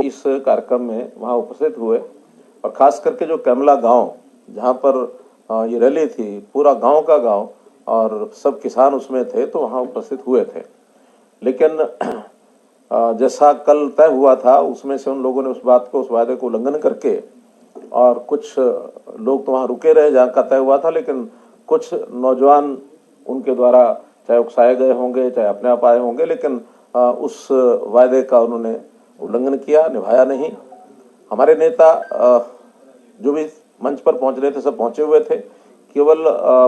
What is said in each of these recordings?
इस कार्यक्रम में वहाँ उपस्थित हुए और खास करके जो कैमला गांव जहाँ पर ये रैली थी, पूरा गांव का गांव और सब किसान उसमें थे, तो वहाँ उपस्थित हुए थे। लेकिन जैसा कल तय हुआ था उसमें से उन लोगों ने उस वायदे को उल्लंघन करके और कुछ लोग तो वहाँ रुके रहे जहाँ का तय हुआ था, लेकिन कुछ नौजवान उनके द्वारा चाहे उकसाए गए होंगे चाहे अपने आप आए होंगे, लेकिन उस वायदे का उन्होंने उल्लंघन किया, निभाया नहीं। हमारे नेता जो भी मंच पर पहुंच रहे थे सब पहुंचे हुए थे। केवल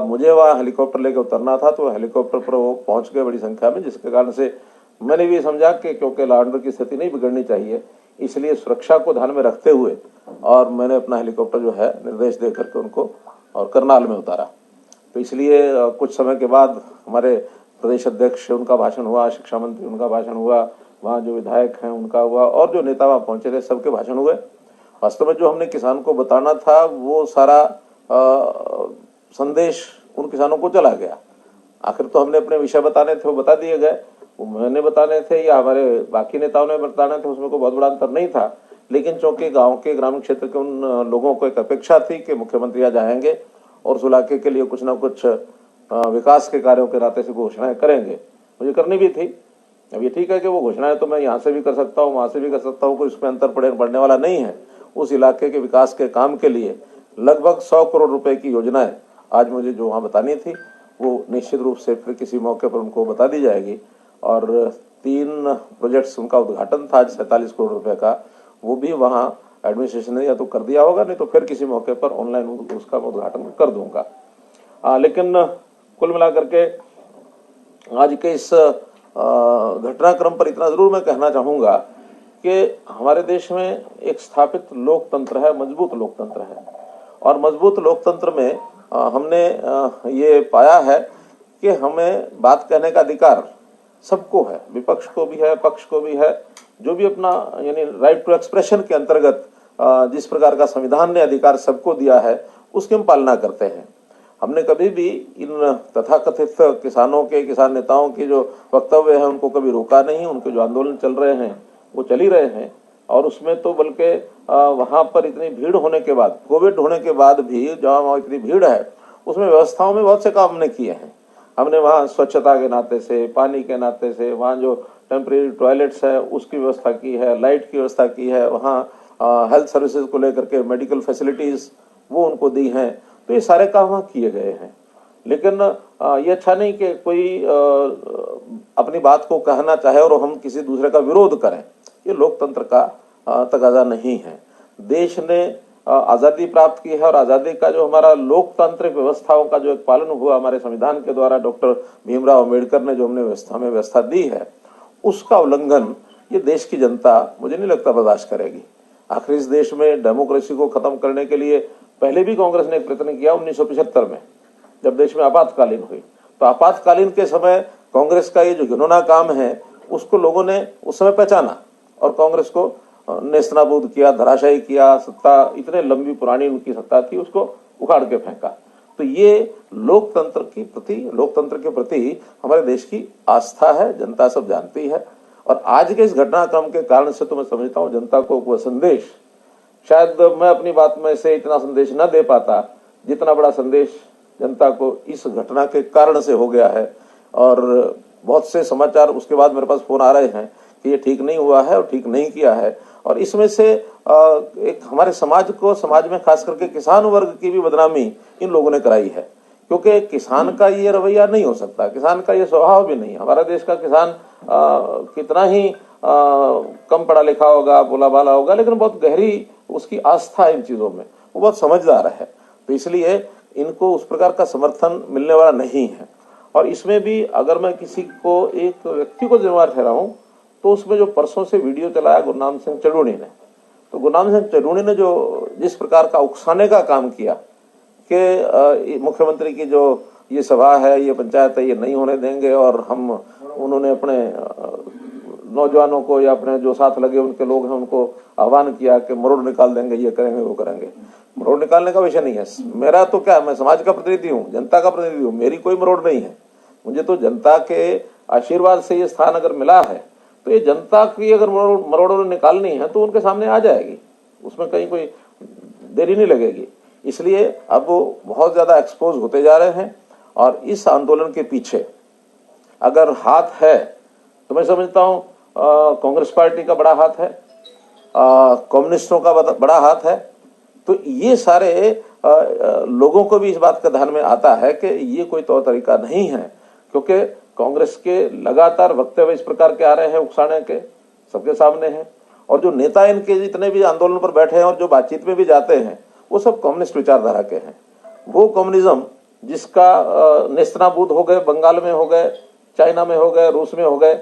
मुझे वहाँ हेलीकॉप्टर लेकर उतरना था, तो हेलीकॉप्टर पर वो पहुंच गए बड़ी संख्या में, जिसके कारण से मैंने भी समझा कि क्योंकि लॉ ऑर्डर की स्थिति नहीं बिगड़नी चाहिए, इसलिए सुरक्षा को ध्यान में रखते हुए और मैंने अपना हेलीकॉप्टर जो है निर्देश दे करके उनको और करनाल में उतारा। तो इसलिए कुछ समय के बाद हमारे प्रदेश अध्यक्ष उनका भाषण हुआ, शिक्षा मंत्री उनका भाषण हुआ, वहाँ जो विधायक हैं उनका हुआ और जो नेता वहाँ पहुंचे थे सबके भाषण हुए। वास्तव में जो हमने किसान को बताना था वो सारा संदेश उन किसानों को चला गया। आखिर तो हमने अपने विषय बताने थे वो बता दिए गए, वो मैंने बताने थे या हमारे बाकी नेताओं ने बताने थे, उसमें कोई बहुत बड़ा अंतर नहीं था। लेकिन चूंकि गांव के ग्रामीण क्षेत्र के उन लोगों को एक अपेक्षा थी कि मुख्यमंत्री आज आएंगे और उस इलाके के लिए कुछ ना कुछ विकास के कार्यों के नाते से घोषणाएं करेंगे, मुझे करनी भी थी। अब ये ठीक है कि वो घोषणाएं तो मैं यहाँ से भी कर सकता हूँ, वहाँ से भी कर सकता हूँ, कोई उसमें अंतर पड़ने वाला नहीं है। उस इलाके के विकास के काम के लिए लगभग 100 करोड़ रुपए की योजनाएं आज मुझे जो वहाँ बतानी थी वो निश्चित रूप से फिर किसी मौके पर उनको बता दी जाएगी। और 3 प्रोजेक्ट्स उनका उद्घाटन था 47 करोड़ रुपए का, वो भी वहाँ एडमिनिस्ट्रेशन ने या तो कर दिया होगा, नहीं तो फिर किसी मौके पर ऑनलाइन उसका उद्घाटन कर दूंगा। लेकिन कुल मिलाकर के आज के इस घटनाक्रम पर इतना जरूर मैं कहना चाहूंगा कि हमारे देश में एक स्थापित लोकतंत्र है, मजबूत लोकतंत्र है। और मजबूत लोकतंत्र में हमने ये पाया है कि हमें बात कहने का अधिकार सबको है, विपक्ष को भी है, पक्ष को भी है। जो भी अपना यानी राइट टू एक्सप्रेशन के अंतर्गत जिस प्रकार का संविधान ने अधिकार सबको दिया है उसकी हम पालना करते हैं। हमने कभी भी इन तथाकथित किसान नेताओं के जो वक्तव्य है उनको कभी रोका नहीं। उनके जो आंदोलन चल रहे हैं वो चल ही रहे हैं। और उसमें तो बल्कि वहां पर इतनी भीड़ होने के बाद, कोविड होने के बाद भी जहाँ वहाँ इतनी भीड़ है उसमें व्यवस्थाओं में बहुत से काम हमने किए हैं। हमने वहाँ स्वच्छता के नाते से, पानी के नाते से, वहाँ जो टेम्परेरी टॉयलेट्स है उसकी व्यवस्था की है, लाइट की व्यवस्था की है, वहाँ हेल्थ सर्विसेज को लेकर के मेडिकल फैसिलिटीज वो उनको दी हैं। तो ये सारे काम वहाँ किए गए हैं। लेकिन ये अच्छा नहीं कि कोई अपनी बात को कहना चाहे और हम किसी दूसरे का विरोध करें, ये लोकतंत्र का तकाजा नहीं है। देश ने आज़ादी प्राप्त की है और आज़ादी का जो हमारा लोकतांत्रिक व्यवस्थाओं का जो एक पालन हुआ हमारे संविधान के द्वारा, डॉक्टर भीमराव अम्बेडकर ने जो हमने व्यवस्था दी है, उसका उल्लंघन ये देश की जनता मुझे नहीं लगता बर्दाश्त करेगी। आखिर इस देश में डेमोक्रेसी को खत्म करने के लिए पहले भी कांग्रेस ने एक प्रयत्न किया 1975 में, जब देश में आपातकालीन हुई। तो आपातकालीन के समय कांग्रेस का ये जो घिनौना काम है उसको लोगों ने उस समय पहचाना और कांग्रेस को नेस्तनाबूद किया, धराशायी किया। सत्ता इतने लंबी पुरानी उनकी सत्ता थी, उसको उखाड़ के फेंका। तो ये लोकतंत्र के प्रति हमारे देश की आस्था है, जनता सब जानती है। और आज के इस घटनाक्रम के कारण से तो मैं समझता हूँ जनता को वह संदेश, शायद मैं अपनी बात में से इतना संदेश न दे पाता जितना बड़ा संदेश जनता को इस घटना के कारण से हो गया है। और बहुत से समाचार उसके बाद मेरे पास फोन आ रहे हैं कि ये ठीक नहीं हुआ है और ठीक नहीं किया है। और इसमें से एक हमारे समाज में खास करके किसान वर्ग की भी बदनामी इन लोगों ने कराई है, क्योंकि किसान का ये रवैया नहीं हो सकता, किसान का ये स्वभाव भी नहीं। हमारा देश का किसान कितना ही कम पढ़ा लिखा होगा, बोला बाला होगा, लेकिन बहुत गहरी उसकी आस्था है इन चीजों में, वो बहुत समझदार है। तो इसलिए इनको उस प्रकार का समर्थन मिलने वाला नहीं है। और इसमें भी अगर मैं किसी को, एक व्यक्ति को जिम्मेवार ठहराऊं, तो उसमें जो परसों से वीडियो चलाया गुरनाम सिंह चड़ूनी ने, तो गुरनाम सिंह चड़ूनी ने जो जिस प्रकार का उकसाने का काम किया कि मुख्यमंत्री की जो ये सभा है, ये पंचायत है, ये नहीं होने देंगे, और उन्होंने अपने नौजवानों को या अपने जो साथ लगे उनके लोग हैं उनको आह्वान किया कि मरोड़ निकाल देंगे, ये करेंगे, वो करेंगे। मरोड़ निकालने का विषय नहीं है मेरा। तो क्या, मैं समाज का प्रतिनिधि हूँ, जनता का प्रतिनिधि हूँ, मेरी कोई मरोड़ नहीं है। मुझे तो जनता के आशीर्वाद से ये स्थान अगर मिला है तो ये जनता की अगर मरोड़ों निकालनी है तो उनके सामने आ जाएगी, उसमें कहीं कोई देरी नहीं लगेगी। इसलिए अब वो बहुत ज्यादा एक्सपोज होते जा रहे हैं और इस आंदोलन के पीछे अगर हाथ है तो मैं समझता हूं कांग्रेस पार्टी का बड़ा हाथ है, कम्युनिस्टों का बड़ा हाथ है। तो ये सारे लोगों को भी इस बात का ध्यान में आता है कि ये कोई तौर तरीका नहीं है, क्योंकि कांग्रेस के लगातार वक्तव्य इस प्रकार के आ रहे हैं, उकसाने के सबके सामने हैं, और जो नेता इनके जितने भी आंदोलन पर बैठे हैं और जो बातचीत में भी जाते हैं वो सब कम्युनिस्ट विचारधारा के हैं। वो कम्युनिज्म जिसका नेस्तनाबूद हो गए, बंगाल में हो गए, चाइना में हो गए, रूस में हो गए,